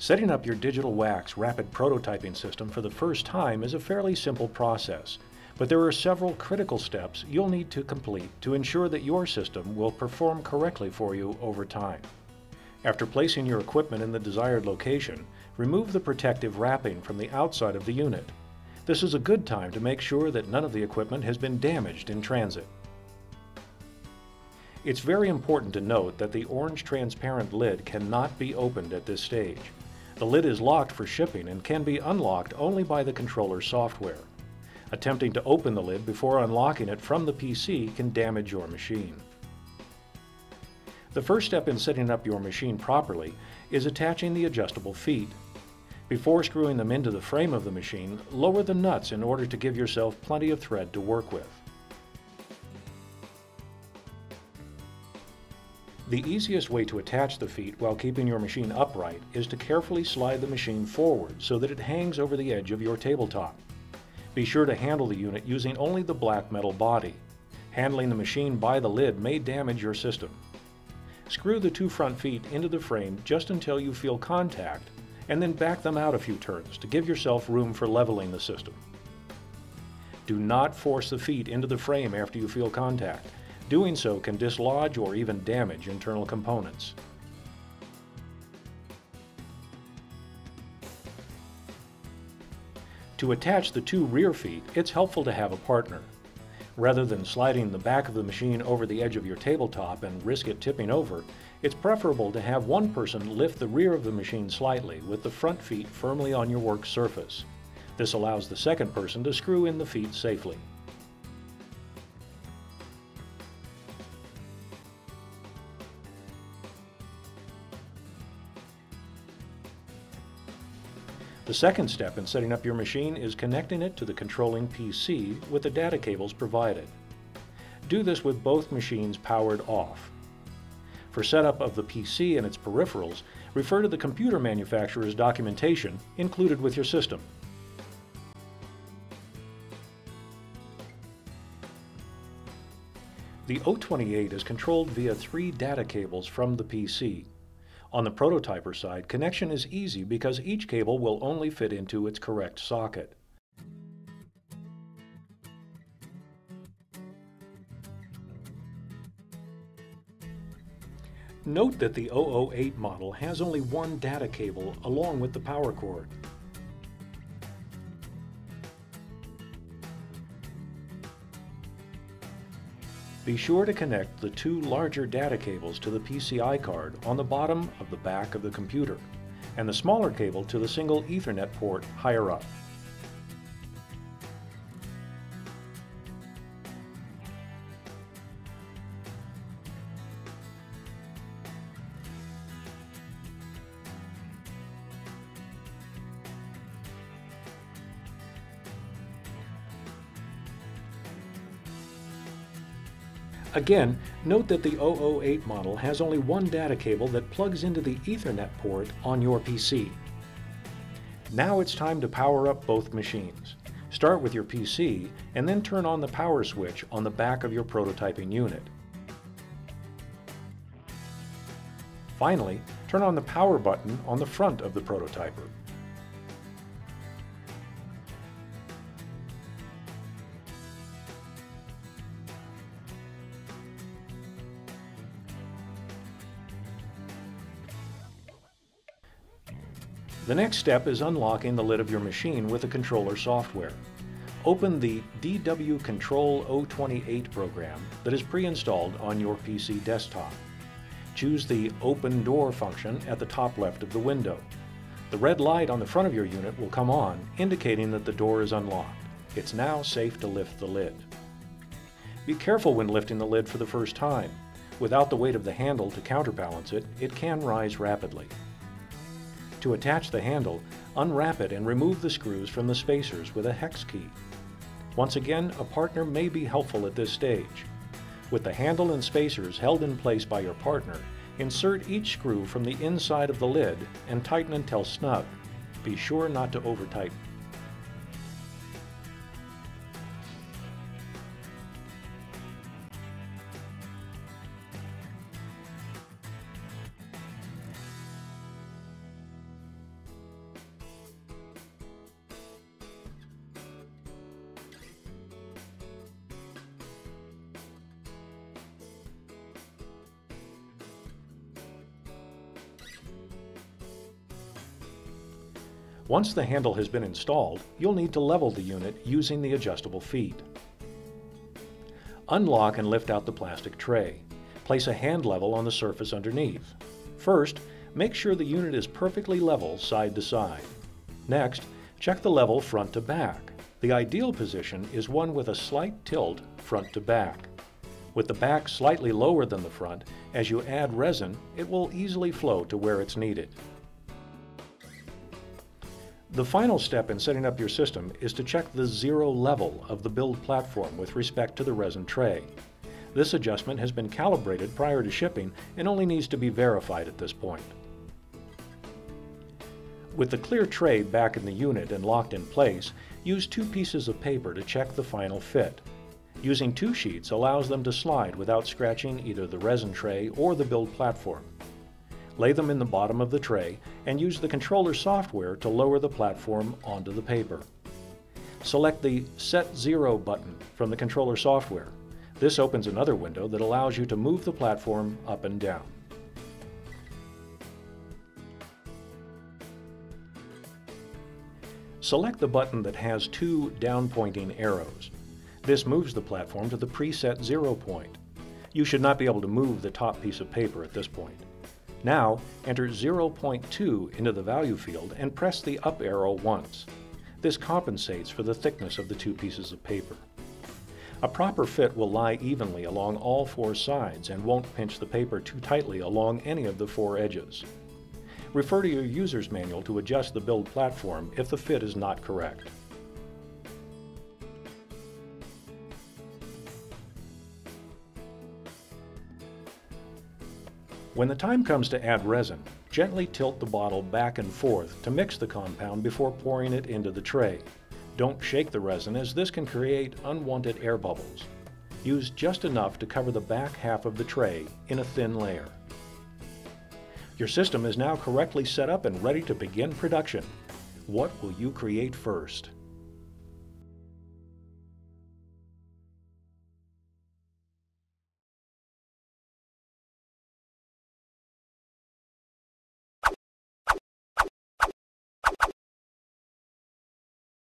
Setting up your Digital Wax rapid prototyping system for the first time is a fairly simple process, but there are several critical steps you'll need to complete to ensure that your system will perform correctly for you over time. After placing your equipment in the desired location, remove the protective wrapping from the outside of the unit. This is a good time to make sure that none of the equipment has been damaged in transit. It's very important to note that the orange transparent lid cannot be opened at this stage. The lid is locked for shipping and can be unlocked only by the controller software. Attempting to open the lid before unlocking it from the PC can damage your machine. The first step in setting up your machine properly is attaching the adjustable feet. Before screwing them into the frame of the machine, lower the nuts in order to give yourself plenty of thread to work with. The easiest way to attach the feet while keeping your machine upright is to carefully slide the machine forward so that it hangs over the edge of your tabletop. Be sure to handle the unit using only the black metal body. Handling the machine by the lid may damage your system. Screw the two front feet into the frame just until you feel contact, and then back them out a few turns to give yourself room for leveling the system. Do not force the feet into the frame after you feel contact. Doing so can dislodge or even damage internal components. To attach the two rear feet, it's helpful to have a partner. Rather than sliding the back of the machine over the edge of your tabletop and risk it tipping over, it's preferable to have one person lift the rear of the machine slightly with the front feet firmly on your work surface. This allows the second person to screw in the feet safely. The second step in setting up your machine is connecting it to the controlling PC with the data cables provided. Do this with both machines powered off. For setup of the PC and its peripherals, refer to the computer manufacturer's documentation included with your system. The O28 is controlled via 3 data cables from the PC. On the prototyper side, connection is easy because each cable will only fit into its correct socket. Note that the O08 model has only one data cable along with the power cord. Be sure to connect the 2 larger data cables to the PCI card on the bottom of the back of the computer, and the smaller cable to the single Ethernet port higher up. Again, note that the O08 model has only one data cable that plugs into the Ethernet port on your PC. Now it's time to power up both machines. Start with your PC and then turn on the power switch on the back of your prototyping unit. Finally, turn on the power button on the front of the prototyper. The next step is unlocking the lid of your machine with the controller software. Open the DW Control O28 program that is pre-installed on your PC desktop. Choose the Open Door function at the top left of the window. The red light on the front of your unit will come on, indicating that the door is unlocked. It's now safe to lift the lid. Be careful when lifting the lid for the first time. Without the weight of the handle to counterbalance it, it can rise rapidly. To attach the handle, unwrap it and remove the screws from the spacers with a hex key. Once again, a partner may be helpful at this stage. With the handle and spacers held in place by your partner, insert each screw from the inside of the lid and tighten until snug. Be sure not to over-tighten. Once the handle has been installed, you'll need to level the unit using the adjustable feet. Unlock and lift out the plastic tray. Place a hand level on the surface underneath. First, make sure the unit is perfectly level side to side. Next, check the level front to back. The ideal position is one with a slight tilt front to back. With the back slightly lower than the front, as you add resin, it will easily flow to where it's needed. The final step in setting up your system is to check the zero level of the build platform with respect to the resin tray. This adjustment has been calibrated prior to shipping and only needs to be verified at this point. With the clear tray back in the unit and locked in place, use 2 pieces of paper to check the final fit. Using 2 sheets allows them to slide without scratching either the resin tray or the build platform. Lay them in the bottom of the tray and use the controller software to lower the platform onto the paper. Select the Set Zero button from the controller software. This opens another window that allows you to move the platform up and down. Select the button that has 2 down-pointing arrows. This moves the platform to the preset 0 point. You should not be able to move the top piece of paper at this point. Now, enter 0.2 into the value field and press the up arrow once. This compensates for the thickness of the 2 pieces of paper. A proper fit will lie evenly along all 4 sides and won't pinch the paper too tightly along any of the 4 edges. Refer to your user's manual to adjust the build platform if the fit is not correct. When the time comes to add resin, gently tilt the bottle back and forth to mix the compound before pouring it into the tray. Don't shake the resin, as this can create unwanted air bubbles. Use just enough to cover the back half of the tray in a thin layer. Your system is now correctly set up and ready to begin production. What will you create first?